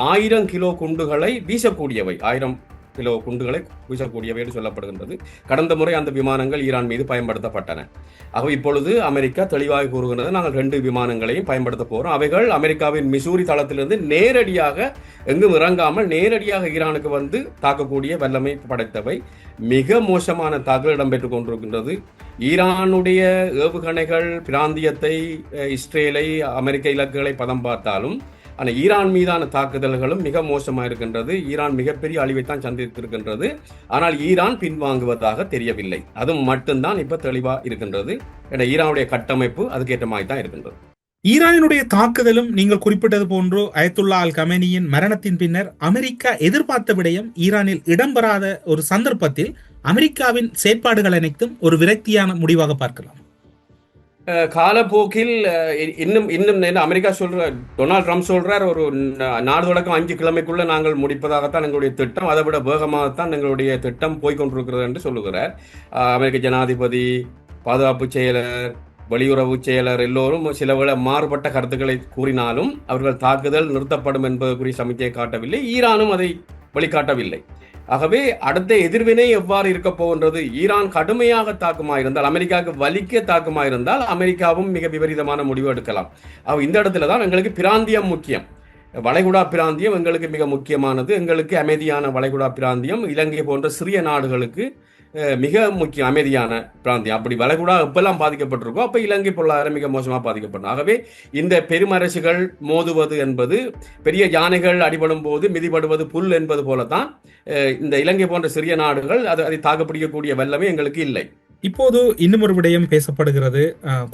1000 கிலோ குண்டுகளை வீசக்கூடியவை, 1000 கிலோ குண்டுகளை வீசக்கூடியவை என்று சொல்லப்படுகின்றது. கடந்த முறை அந்த விமானங்கள் ஈரான் மீது பயன்படுத்தப்பட்டன. ஆக இப்பொழுது அமெரிக்கா தெளிவாக கூறுகின்றது, நாங்கள் 2 விமானங்களையும் பயன்படுத்த போகிறோம். அவைகள் அமெரிக்காவின் மிசூரி தளத்திலிருந்து நேரடியாக எங்கும் இறங்காமல் நேரடியாக ஈரானுக்கு வந்து தாக்கக்கூடிய வல்லமை படைத்தவை. மிக மோசமான தாக்குதல் இடம்பெற்றுக் கொண்டிருக்கின்றது. ஈரானுடைய ஏவுகணைகள் பிராந்தியத்தை, இஸ்ரேலை, அமெரிக்க இலக்குகளை பதம் பார்த்தாலும் ஆனால் ஈரான் மீதான தாக்குதல்களும் மிக மோசமாக இருக்கின்றது. ஈரான் மிகப்பெரிய அழிவைத்தான் சந்தித்திருக்கின்றது. ஆனால் ஈரான் பின்வாங்குவதாக தெரியவில்லை. அது மட்டும்தான் இப்ப தெளிவா இருக்கின்றது. ஈரானுடைய கட்டமைப்பு அதுக்கேற்ற மாதிரி தான் இருக்கின்றது. ஈரானினுடைய தாக்குதலும் நீங்கள் குறிப்பிட்டது போன்று அயத்துல்லா அல் கமேனியின் மரணத்தின் பின்னர் அமெரிக்கா எதிர்பார்த்த விடயம் ஈரானில் இடம்பெறாத ஒரு சந்தர்ப்பத்தில் அமெரிக்காவின் செயற்பாடுகள் அனைத்தும் ஒரு விரக்தியான முடிவாக பார்க்கலாம். காலப்போக்கில் இன்னும் அமெரிக்கா சொல்ற, டொனால்ட் ட்ரம்ப் சொல்றார், ஒரு 4 தொடக்கம் 5 கிழமைக்குள்ள நாங்கள் முடிப்பதாகத்தான் எங்களுடைய திட்டம், அதை விட வேகமாகத்தான் எங்களுடைய திட்டம் போய்கொண்டிருக்கிறது என்று சொல்லுகிறார். அமெரிக்க ஜனாதிபதி, பாதுகாப்பு செயலர், வெளியுறவு செயலர் எல்லோரும் சில வேளை மாறுபட்ட கருத்துக்களை கூறினாலும் அவர்கள் தாக்குதல் நிறுத்தப்படும் என்பது குறித்து சமிக்கையை காட்டவில்லை. ஈரானும் அதை வெளிக்காட்டவில்லை. ஆகவே அடுத்த எதிர்வினை எவ்வாறு இருக்க போகின்றது? ஈரான் கடுமையாக தாக்குமாயிருந்தால், அமெரிக்காவுக்கு வலிக்க தாக்குமாயிருந்தால் அமெரிக்காவும் மிக விபரீதமான முடிவு எடுக்கலாம். இந்த இடத்துல தான் எங்களுக்கு பிராந்தியம் முக்கியம். வளைகுடா பிராந்தியம் எங்களுக்கு மிக முக்கியமானது. எங்களுக்கு அமைதியான வளைகுடா பிராந்தியம் இலங்கை போன்ற சிறிய நாடுகளுக்கு மிக முக்கியம், அமைதியான பிராந்தியம். அப்படி வளைகுடா எப்பெல்லாம் பாதிக்கப்பட்டிருக்கோ அப்போ இலங்கை பொருளாதாரம் மிக மோசமாக பாதிக்கப்படும். ஆகவே இந்த பெருமரசுகள் மோதுவது என்பது பெரிய யானைகள் அடிபடும் போது மிதிபடுவது புல் என்பது போலத்தான் இந்த இலங்கை போன்ற சிறிய நாடுகள் அதை தாக்குப்பிடிக்கக்கூடிய வல்லமை எங்களுக்கு இல்லை. இப்போது இன்னும் ஒரு விடயம் பேசப்படுகிறது.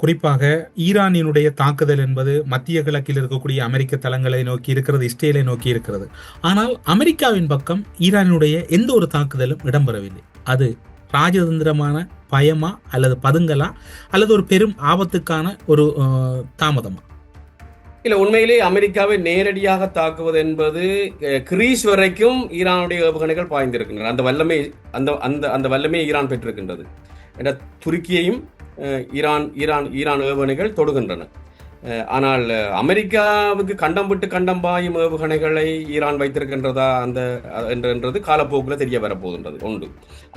குறிப்பாக ஈரானினுடைய தாக்குதல் என்பது மத்திய கிழக்கில் இருக்கக்கூடிய அமெரிக்க தளங்களை நோக்கி இருக்கிறது, இஸ்ரேலை நோக்கி இருக்கிறது. ஆனால் அமெரிக்காவின் பக்கம் ஈரானுடைய எந்த ஒரு தாக்குதலும் இடம்பெறவில்லை. அது ராஜதந்திரமான பயமா அல்லது பதுங்கலா அல்லது ஒரு பெரும் ஆபத்துக்கான ஒரு தாமதமா? இல்லை, உண்மையிலே அமெரிக்காவை நேரடியாக தாக்குவது என்பது கிரீஸ் வரைக்கும் ஈரானுடைய ஏவுகணைகள் பாய்ந்திருக்கின்றன. அந்த வல்லமை அந்த வல்லமையை ஈரான் பெற்றிருக்கின்றது. துருக்கியையும் ஈரான் ஏவுகணைகள் தொடுகின்றன. ஆனால் அமெரிக்காவுக்கு கண்டம் விட்டு கண்டம் பாயும் ஏவுகணைகளை ஈரான் வைத்திருக்கின்றதா என்றது காலப்போக்கில் தெரிய வரப்போகின்றது உண்டு.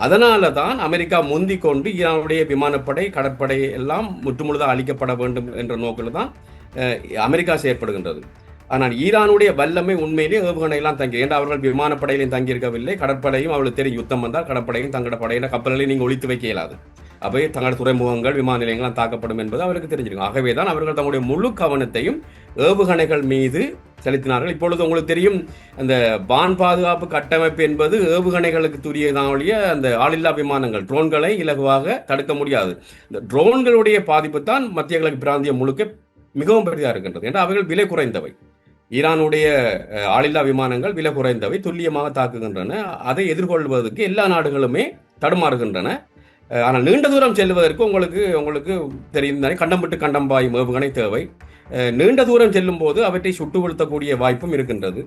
அதனால தான் அமெரிக்கா முந்திக் கொண்டு ஈரானுடைய விமானப்படை, கடற்படை எல்லாம் முற்றுமுழுதாக அழிக்கப்பட வேண்டும் என்ற நோக்கில் தான் அமெரிக்கா செயற்படுகின்றது. ஆனால் ஈரானுடைய வல்லமை உண்மையிலே ஏவுகணையெல்லாம் தங்கி, ஏன்னா அவர்கள் விமானப்படையிலையும் தங்கியிருக்கவில்லை, கடற்படையும் அவர்களுக்கு தெரியும் யுத்தம் வந்தால் கடற்படையும் தங்களோட படையின கப்பல்களையும் நீங்கள் ஒழித்து வைக்க இயலாது. அவை தங்களோட துறைமுகங்கள், விமான நிலையங்கள்லாம் தாக்கப்படும் என்பது அவருக்கு தெரிஞ்சிருக்கும். ஆகவே தான் அவர்கள் தங்களுடைய முழு கவனத்தையும் ஏவுகணைகள் மீது செலுத்தினார்கள். இப்பொழுது உங்களுக்கு தெரியும், அந்த வான் பாதுகாப்பு கட்டமைப்பு என்பது ஏவுகணைகளுக்கு துரியதான அந்த ஆளில்லா விமானங்கள், ட்ரோன்களை இலகுவாக தடுக்க முடியாது. இந்த ட்ரோன்களுடைய பாதிப்பு தான் மத்திய கிழக்கு பிராந்தியம் முழுக்க மிகவும் பெரிதாக இருக்கின்றது. ஏன்னா அவைகள் விலை குறைந்தவை. ஈரானுடைய ஆளில்லா விமானங்கள் விலை குறைந்தவை, துல்லியமாக தாக்குகின்றன. அதை எதிர்கொள்வதற்கு எல்லா நாடுகளுமே தடுமாறுகின்றன. ஆனால் நீண்ட தூரம் செல்வதற்கு உங்களுக்கு தெரியும் தானே, கண்டம் விட்டு கண்டம் பாயும் ஏவுகணை தேவை. நீண்ட தூரம் செல்லும் போது அவற்றை சுட்டு வீழ்த்தக்கூடிய வாய்ப்பும் இருக்கின்றது.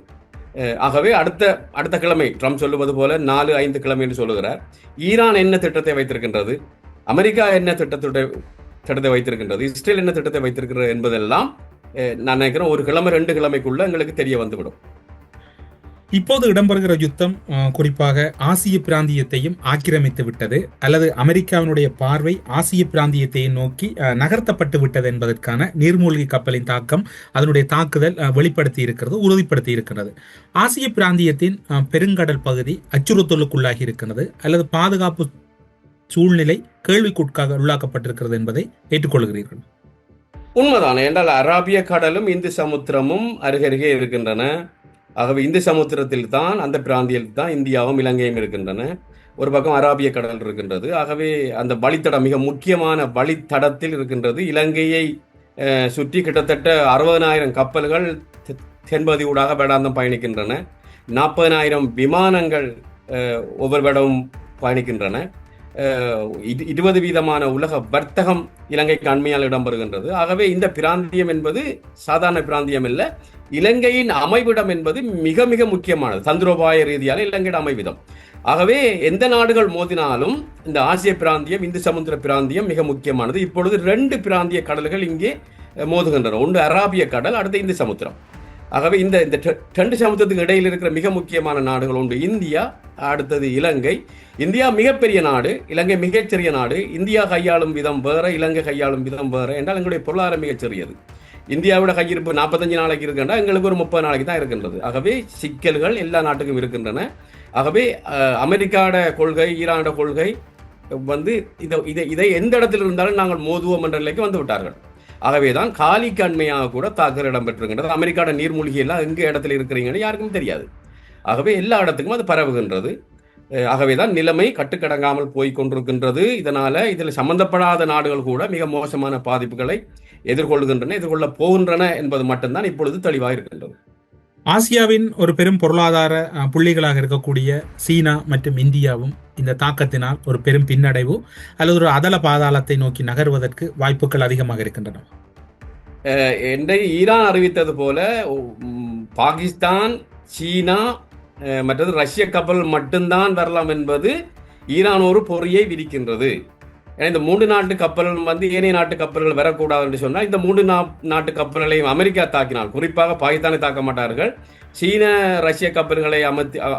ஆகவே அடுத்த கிழமை ட்ரம்ப் சொல்லுவது போல 4-5 கிழமை என்று சொல்லுகிறார். ஈரான் என்ன திட்டத்தை வைத்திருக்கின்றது, அமெரிக்கா என்ன திட்டத்தை வைத்திருக்கின்றது, இஸ்ரேல் என்ன திட்டத்தை வைத்திருக்கிறது என்பதெல்லாம் நான் நினைக்கிறேன் 1 கிழமை 2 கிழமைக்குள்ள எங்களுக்கு தெரிய வந்துவிடும். இப்போது இடம்பெறுகிற யுத்தம் குறிப்பாக ஆசிய பிராந்தியத்தையும் ஆக்கிரமித்து விட்டது, அல்லது அமெரிக்காவினுடைய பார்வை ஆசிய பிராந்தியத்தை நோக்கி நகர்த்தப்பட்டு விட்டது என்பதற்கான நீர்மூழ்கி கப்பலின் தாக்கம், அதனுடைய தாக்குதல் வெளிப்படுத்தி இருக்கிறது, உறுதிப்படுத்தி இருக்கிறது. ஆசிய பிராந்தியத்தின் பெருங்கடல் பகுதி அச்சுறுத்தலுக்குள்ளாகி இருக்கிறது, அல்லது பாதுகாப்பு சூழ்நிலை கேள்விக்குட்காக உள்ளாக்கப்பட்டிருக்கிறது என்பதை ஏற்றுக்கொள்கிறீர்கள்? உண்மைதானே என்றால் அராபிய கடலும் இந்து சமுத்திரமும் அருகருகே இருக்கின்றன. ஆகவே இந்து சமுத்திரத்தில் தான், அந்த பிராந்தியத்தில் தான் இந்தியாவும் இலங்கையும் இருக்கின்றன. ஒரு பக்கம் அராபிய கடல் இருக்கின்றது. ஆகவே அந்த வழித்தடம் மிக முக்கியமான வழித்தடத்தில் இருக்கின்றது. இலங்கையை சுற்றி கிட்டத்தட்ட 60,000 கப்பல்கள் தென்பகுதி ஊடாக வேடாந்தம் பயணிக்கின்றன. 40,000 விமானங்கள் ஒவ்வொரு வேடமும் பயணிக்கின்றன. 20% உலக வர்த்தகம் இலங்கைக்கு அண்மையால் இடம்பெறுகின்றது. ஆகவே இந்த பிராந்தியம் என்பது சாதாரண பிராந்தியம் இல்லை. இலங்கையின் அமைவிடம் என்பது மிக மிக முக்கியமானது. தந்திரோபாய ரீதியான இலங்கையின் அமைவிடம். ஆகவே எந்த நாடுகள் மோதினாலும் இந்த ஆசிய பிராந்தியம், இந்து சமுத்திர பிராந்தியம் மிக முக்கியமானது. இப்பொழுது 2 பிராந்திய கடல்கள் இங்கே மோதுகின்றன. ஒன்று அராபிய கடல், அடுத்து இந்து சமுத்திரம். ஆகவே இந்த 2 சமுத்திரத்துக்கு இடையில் இருக்கிற மிக முக்கியமான நாடுகள் ஒன்று இந்தியா, அடுத்தது இலங்கை. இந்தியா மிகப்பெரிய நாடு, இலங்கை மிகச்சிறிய நாடு. இந்தியா கையாளும் விதம் வேற, இலங்கை கையாளும் விதம் வேற என்றால் எங்களுடைய பொருளாதாரம் மிகச்சிறியது. இந்தியாவோட கையிருப்பு 45 நாளைக்கு இருக்கின்றன, எங்களுக்கு ஒரு 30 நாளைக்கு தான் இருக்கின்றது. ஆகவே சிக்கல்கள் எல்லா நாட்டுக்கும் இருக்கின்றன. ஆகவே அமெரிக்காவோட கொள்கை, ஈரானோட கொள்கை இதை எந்த இடத்தில் இருந்தாலும் நாங்கள் மோதுவோம் என்ற நிலைக்கு வந்து விட்டார்கள். ஆகவேதான் காலிக்கு அண்மையாக கூட தாக்குதல் இடம்பெற்றிருக்கின்றது. அமெரிக்காவோட நீர்மூழ்கி எல்லாம் எங்கே இடத்துல இருக்கிறீங்கன்னு யாருக்கும் தெரியாது. ஆகவே எல்லா இடத்துக்கும் அது பரவுகின்றது. ஆகவேதான் நிலைமை கட்டுக்கடங்காமல் போய் கொண்டிருக்கின்றது. இதில் சம்பந்தப்படாத நாடுகள் கூட மிக மோசமான பாதிப்புகளை எதிர்கொள்ள போகின்றன என்பது மட்டும்தான் இப்பொழுது தெளிவாக இருக்கின்றது. ஆசியாவின் ஒரு பெரும் பொருளாதார புள்ளிகளாக இருக்கக்கூடிய சீனா மற்றும் இந்தியாவும் இந்த தாக்கத்தினால் ஒரு பெரும் பின்னடைவு அல்லது ஒரு அதல பாதாளத்தை நோக்கி நகர்வதற்கு வாய்ப்புகள் அதிகமாக இருக்கின்றன. ஈரான் அறிவித்தது போல பாகிஸ்தான், சீனா மற்றது ரஷ்ய கப்பல் மட்டும்தான் வரலாம் என்பது ஈரான் ஒரு பொறியை விதிக்கின்றது. ஏன்னா இந்த 3 நாட்டு கப்பல் ஏனைய நாட்டு கப்பல்கள் வரக்கூடாது என்று சொன்னால் இந்த 3 நாட்டு கப்பல்களையும் அமெரிக்கா தாக்கினால், குறிப்பாக பாகிஸ்தானை தாக்க மாட்டார்கள், சீன ரஷ்ய கப்பல்களை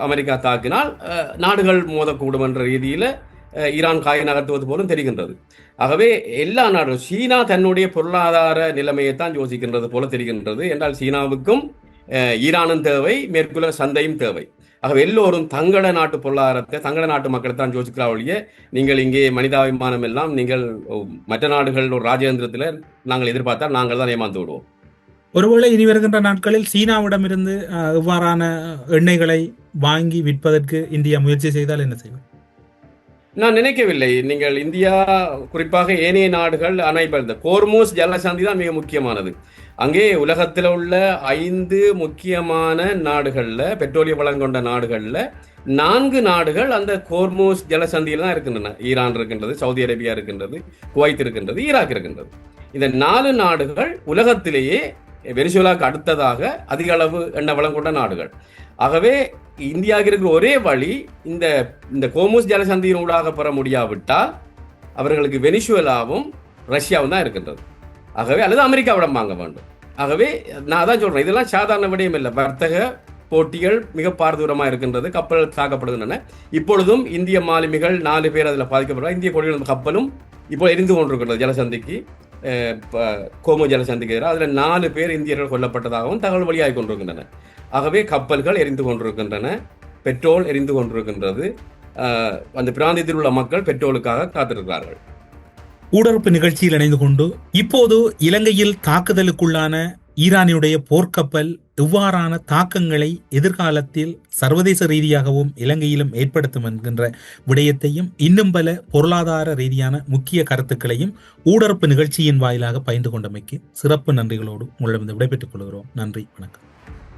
அமெரிக்கா தாக்கினால் நாடுகள் மோதக்கூடும் என்ற ரீதியில் ஈரான் காய் நகர்த்துவது போலும் தெரிகின்றது. ஆகவே எல்லா நாடுகளும் சீனா தன்னுடைய பொருளாதார நிலைமையைத்தான் யோசிக்கின்றது போல தெரிகின்றது. என்றால் சீனாவுக்கும் ஈரானும் தேவை, மேற்குலக சந்தையும் தேவை. ஆகவே எல்லோரும் தங்கள நாட்டு பொருளாதாரத்தை, தங்கள நாட்டு மக்களை தான் யோசிக்கிறாவழிய நீங்கள் இங்கே மனிதாபிமானம் எல்லாம் நீங்கள் மற்ற நாடுகள் ஒரு ராஜேந்திரத்தில் நாங்கள் எதிர்பார்த்தால் நாங்கள் தான் ஏமாந்து விடுவோம். ஒருவேளை இனி வருகின்ற நாட்களில் சீனாவிடமிருந்து இவ்வாறான எண்ணெய்களை வாங்கி விற்பதற்கு இந்தியா முயற்சி செய்தால் என்ன செய்வோம்? நான் நினைக்கவில்லை. நீங்கள் இந்தியா, குறிப்பாக ஏனைய நாடுகள், ஆனால் இந்த கோர்மூஸ் ஜலசந்தி தான் மிக முக்கியமானது. அங்கே உலகத்தில் உள்ள 5 முக்கியமான நாடுகளில், பெட்ரோலிய வளம் கொண்ட நாடுகளில் 4 நாடுகள் அந்த கோர்மூஸ் ஜலசந்தியில் தான் இருக்கின்றன. ஈரான் இருக்கின்றது, சவுதி அரேபியா இருக்கின்றது, குவைத் இருக்கின்றது, ஈராக் இருக்கின்றது. இந்த 4 நாடுகள் உலகத்திலேயே வெனிசுவேலாவுக்கு அடுத்ததாக அதிக அளவு எண்ணெய் வளம் கொண்ட நாடுகள். ஆகவே இந்தியாவுக்கு இருக்கிற ஒரே வழி இந்த கோர்மூஸ் ஜலசந்தியின் ஊடாக பெற முடியாவிட்டால் அவர்களுக்கு வெனிசுவேலாவும் ரஷ்யாவும் தான் இருக்கின்றது. ஆகவே அல்லது அமெரிக்காவிடம் வாங்க வேண்டும். ஆகவே நான் தான் சொல்றேன், இதெல்லாம் சாதாரண விடயம் இல்லை. வர்த்தக போட்டிகள் மிக பாரதூரமாக இருக்கின்றது. கப்பல் தாக்கப்படுகின்றன. இப்பொழுதும் இந்திய மாலுமிகள் 4 பேர் அதில் பாதிக்கப்படுறாங்க. இந்திய கொடிகள் கப்பலும் இப்போ எரிந்து கொண்டிருக்கின்றது ஜலசந்திக்கு, கோமு ஜலசந்திக்கு எதிராக. அதில் 4 பேர் இந்தியர்கள் கொல்லப்பட்டதாகவும் தகவல் வெளியாகி கொண்டிருக்கின்றன. ஆகவே கப்பல்கள் எரிந்து கொண்டிருக்கின்றன, பெட்ரோல் எரிந்து கொண்டிருக்கின்றது. அந்த பிராந்தியத்தில் உள்ள மக்கள் பெட்ரோலுக்காக காத்திருக்கிறார்கள். ஊடறுப்பு நிகழ்ச்சியில் இணைந்து கொண்டு இப்போது இலங்கையில் தாக்குதலுக்குள்ளான ஈரானுடைய போர்க்கப்பல் இவ்வாறான தாக்கங்களை எதிர்காலத்தில் சர்வதேச ரீதியாகவும் இலங்கையிலும் ஏற்படுத்தும் என்கின்ற விடயத்தையும் இன்னும் பல பொருளாதார ரீதியான முக்கிய கருத்துக்களையும் ஊடறுப்பு நிகழ்ச்சியின் வாயிலாக பகிர்ந்து கொண்டமைக்கு சிறப்பு நன்றிகளோடு உங்களிடம் விடைபெற்றுக் கொள்கிறோம். நன்றி, வணக்கம்.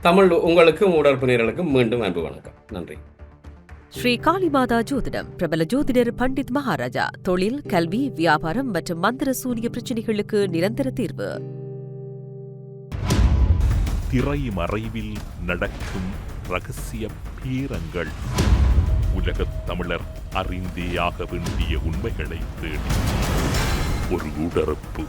தமிழ் உங்களுக்கும் ஊடறுப்பு நேயர்களுக்கும் மீண்டும் அன்பு வணக்கம். நன்றி. ஸ்ரீ காளிமாதா ஜோதிடம் பிரபல ஜோதிடர் பண்டித் மகாராஜா. தொழில், கல்வி, வியாபாரம் மற்றும் மந்திர சூனிய பிரச்சனைகளுக்கு நிரந்தர தீர்வு. திரை மறைவில் நடக்கும் ரகசிய பீரங்கள். உலகத் தமிழர் அறிந்தேயாக வேண்டிய உண்மைகளை தேடி ஒரு ஊடறுப்பு.